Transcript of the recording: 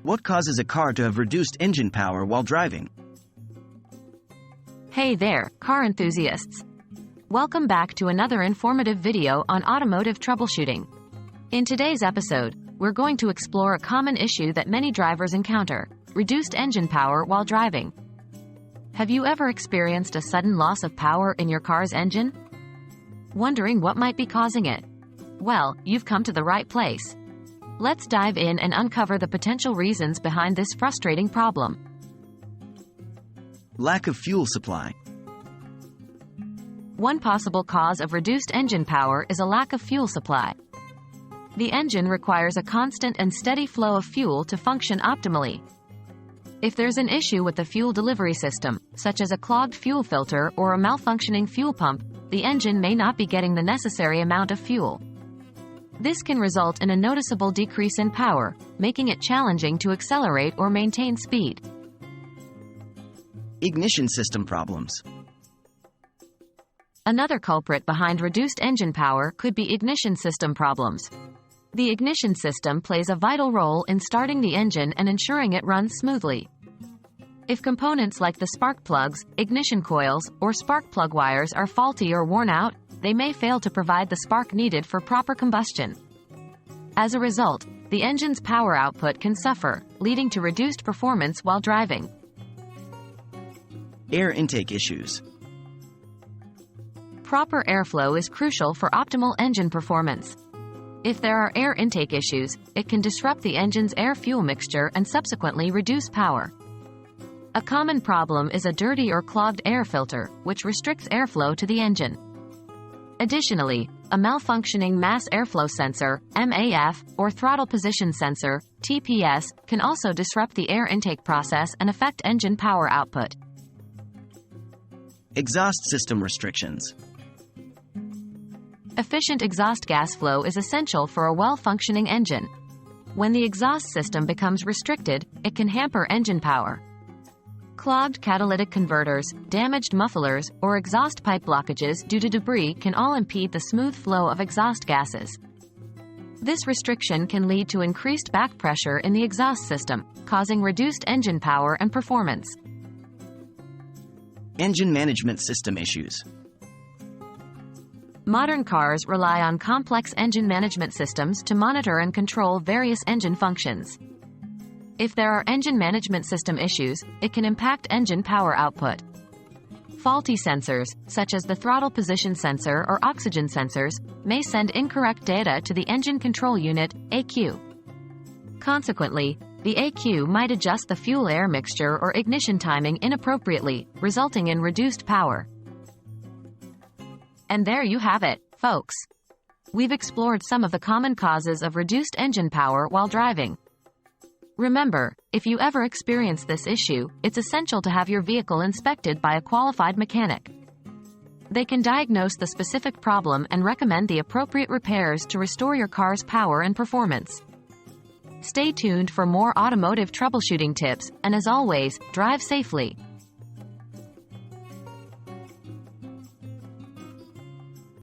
What causes a car to have reduced engine power while driving? Hey there, car enthusiasts! Welcome back to another informative video on automotive troubleshooting. In today's episode, we're going to explore a common issue that many drivers encounter: reduced engine power while driving. Have you ever experienced a sudden loss of power in your car's engine? Wondering what might be causing it? Well, you've come to the right place. Let's dive in and uncover the potential reasons behind this frustrating problem. Lack of fuel supply. One possible cause of reduced engine power is a lack of fuel supply. The engine requires a constant and steady flow of fuel to function optimally. If there's an issue with the fuel delivery system, such as a clogged fuel filter or a malfunctioning fuel pump, the engine may not be getting the necessary amount of fuel. This can result in a noticeable decrease in power, making it challenging to accelerate or maintain speed. Ignition system problems. Another culprit behind reduced engine power could be ignition system problems. The ignition system plays a vital role in starting the engine and ensuring it runs smoothly. If components like the spark plugs, ignition coils, or spark plug wires are faulty or worn out, they may fail to provide the spark needed for proper combustion. As a result, the engine's power output can suffer, leading to reduced performance while driving. Air intake issues. Proper airflow is crucial for optimal engine performance. If there are air intake issues, it can disrupt the engine's air-fuel mixture and subsequently reduce power. A common problem is a dirty or clogged air filter, which restricts airflow to the engine. Additionally, a malfunctioning mass airflow sensor, MAF, or throttle position sensor, TPS, can also disrupt the air intake process and affect engine power output. Exhaust system restrictions. Efficient exhaust gas flow is essential for a well-functioning engine. When the exhaust system becomes restricted, it can hamper engine power. Clogged catalytic converters, damaged mufflers, or exhaust pipe blockages due to debris can all impede the smooth flow of exhaust gases. This restriction can lead to increased back pressure in the exhaust system, causing reduced engine power and performance. Engine management system issues. Modern cars rely on complex engine management systems to monitor and control various engine functions. If there are engine management system issues, it can impact engine power output. Faulty sensors, such as the throttle position sensor or oxygen sensors, may send incorrect data to the engine control unit, ECU. Consequently, the ECU might adjust the fuel-air mixture or ignition timing inappropriately, resulting in reduced power. And there you have it, folks. We've explored some of the common causes of reduced engine power while driving. Remember, if you ever experience this issue, it's essential to have your vehicle inspected by a qualified mechanic. They can diagnose the specific problem and recommend the appropriate repairs to restore your car's power and performance. Stay tuned for more automotive troubleshooting tips, and as always, drive safely.